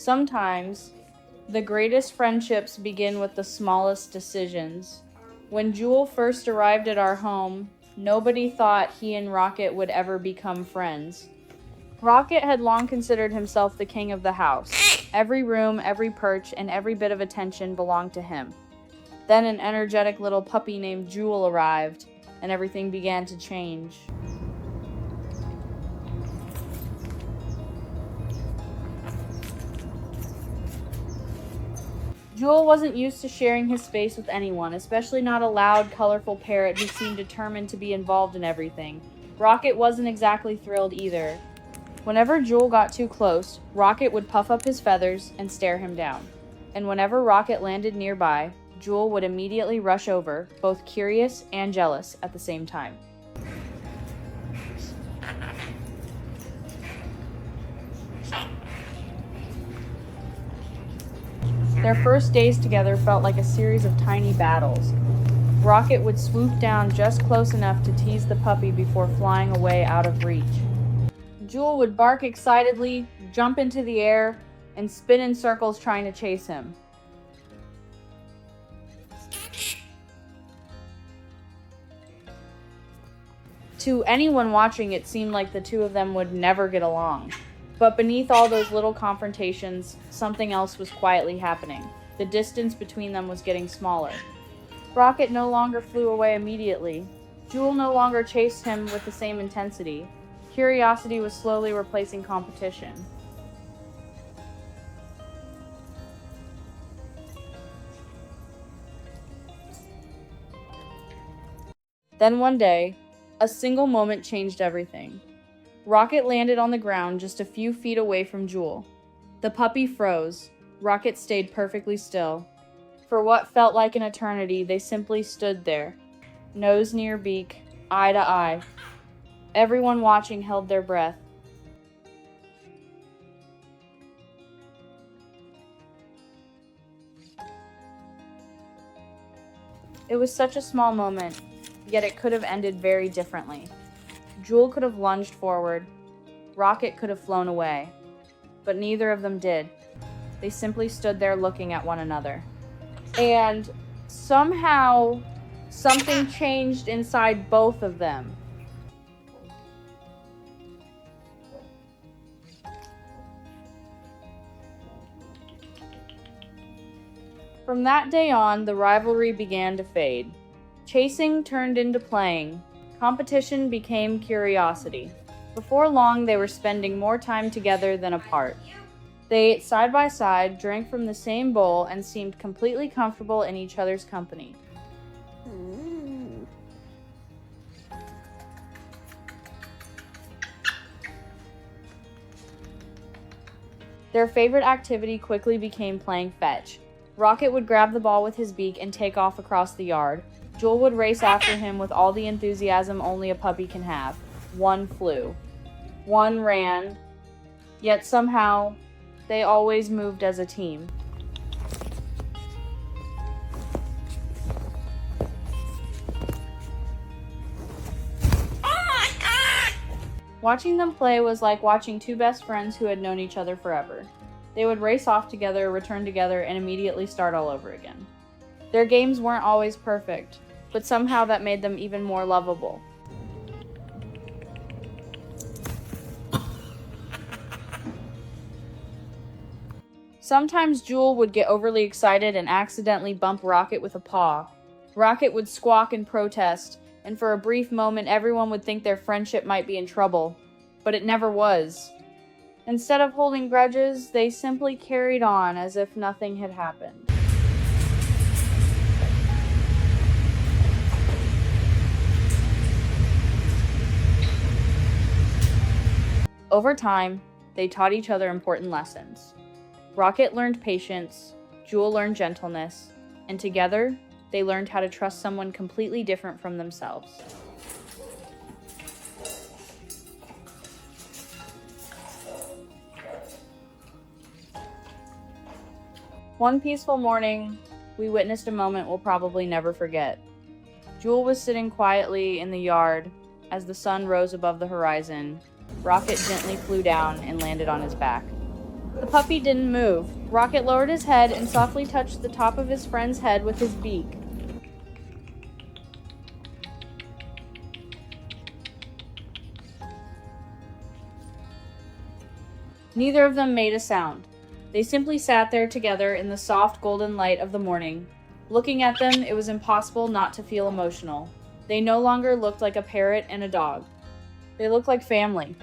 Sometimes, the greatest friendships begin with the smallest decisions. When Jewel first arrived at our home, nobody thought he and Rocket would ever become friends. Rocket had long considered himself the king of the house. Every room, every perch, and every bit of attention belonged to him. Then an energetic little puppy named Jewel arrived, and everything began to change. Jewel wasn't used to sharing his space with anyone, especially not a loud, colorful parrot who seemed determined to be involved in everything. Rocket wasn't exactly thrilled either. Whenever Jewel got too close, Rocket would puff up his feathers and stare him down. And whenever Rocket landed nearby, Jewel would immediately rush over, both curious and jealous at the same time. Their first days together felt like a series of tiny battles. Rocket would swoop down just close enough to tease the puppy before flying away out of reach. Jewel would bark excitedly, jump into the air, and spin in circles trying to chase him. To anyone watching, it seemed like the two of them would never get along. But beneath all those little confrontations, something else was quietly happening. The distance between them was getting smaller. Rocket no longer flew away immediately. Jewel no longer chased him with the same intensity. Curiosity was slowly replacing competition. Then one day, a single moment changed everything. Rocket landed on the ground just a few feet away from Jewel. The puppy froze. Rocket stayed perfectly still. For what felt like an eternity, they simply stood there, nose near beak, eye to eye. Everyone watching held their breath. It was such a small moment, yet it could have ended very differently. Jewel could have lunged forward. Rocket could have flown away. But neither of them did. They simply stood there looking at one another. And somehow, something changed inside both of them. From that day on, the rivalry began to fade. Chasing turned into playing. Competition became curiosity. Before long, they were spending more time together than apart. They ate side by side, drank from the same bowl, and seemed completely comfortable in each other's company. Their favorite activity quickly became playing fetch. Rocket would grab the ball with his beak and take off across the yard. Jewel would race after him with all the enthusiasm only a puppy can have. One flew. One ran. Yet somehow, they always moved as a team. Watching them play was like watching two best friends who had known each other forever. They would race off together, return together, and immediately start all over again. Their games weren't always perfect, but somehow that made them even more lovable. Sometimes Jewel would get overly excited and accidentally bump Rocket with a paw. Rocket would squawk in protest, and for a brief moment everyone would think their friendship might be in trouble, but it never was. Instead of holding grudges, they simply carried on as if nothing had happened. Over time, they taught each other important lessons. Rocket learned patience, Jewel learned gentleness, and together, they learned how to trust someone completely different from themselves. One peaceful morning, we witnessed a moment we'll probably never forget. Jewel was sitting quietly in the yard as the sun rose above the horizon. Rocket gently flew down and landed on his back. The puppy didn't move. Rocket lowered his head and softly touched the top of his friend's head with his beak. Neither of them made a sound. They simply sat there together in the soft golden light of the morning. Looking at them, it was impossible not to feel emotional. They no longer looked like a parrot and a dog. They looked like family.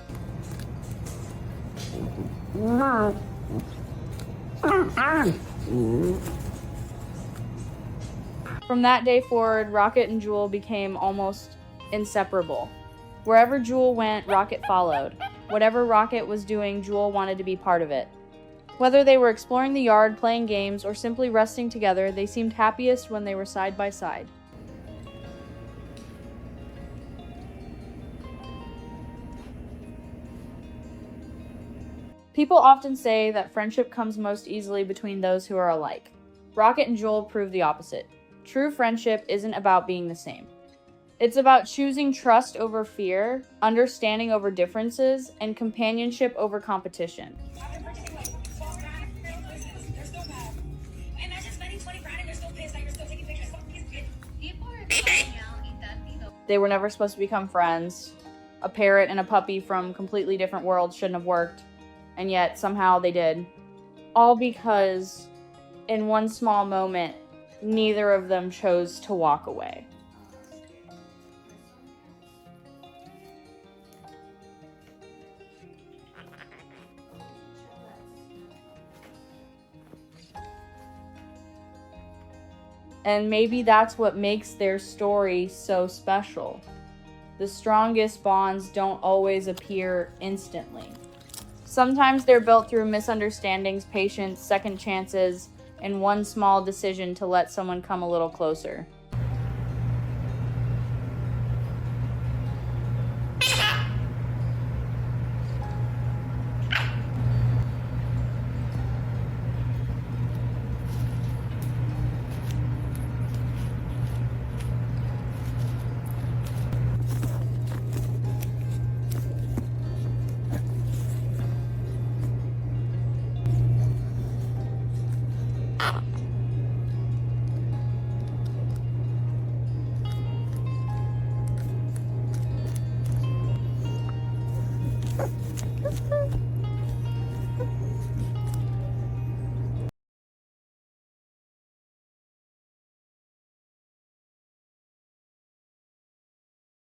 From that day forward, Rocket and Jewel became almost inseparable. Wherever Jewel went, Rocket followed. Whatever Rocket was doing, Jewel wanted to be part of it. Whether they were exploring the yard, playing games, or simply resting together, they seemed happiest when they were side by side. People often say that friendship comes most easily between those who are alike. Rocket and Jewel prove the opposite. True friendship isn't about being the same. It's about choosing trust over fear, understanding over differences, and companionship over competition. They were never supposed to become friends. A parrot and a puppy from completely different worlds shouldn't have worked, and yet somehow they did. All because, in one small moment, neither of them chose to walk away. And maybe that's what makes their story so special. The strongest bonds don't always appear instantly. Sometimes they're built through misunderstandings, patience, second chances, and one small decision to let someone come a little closer.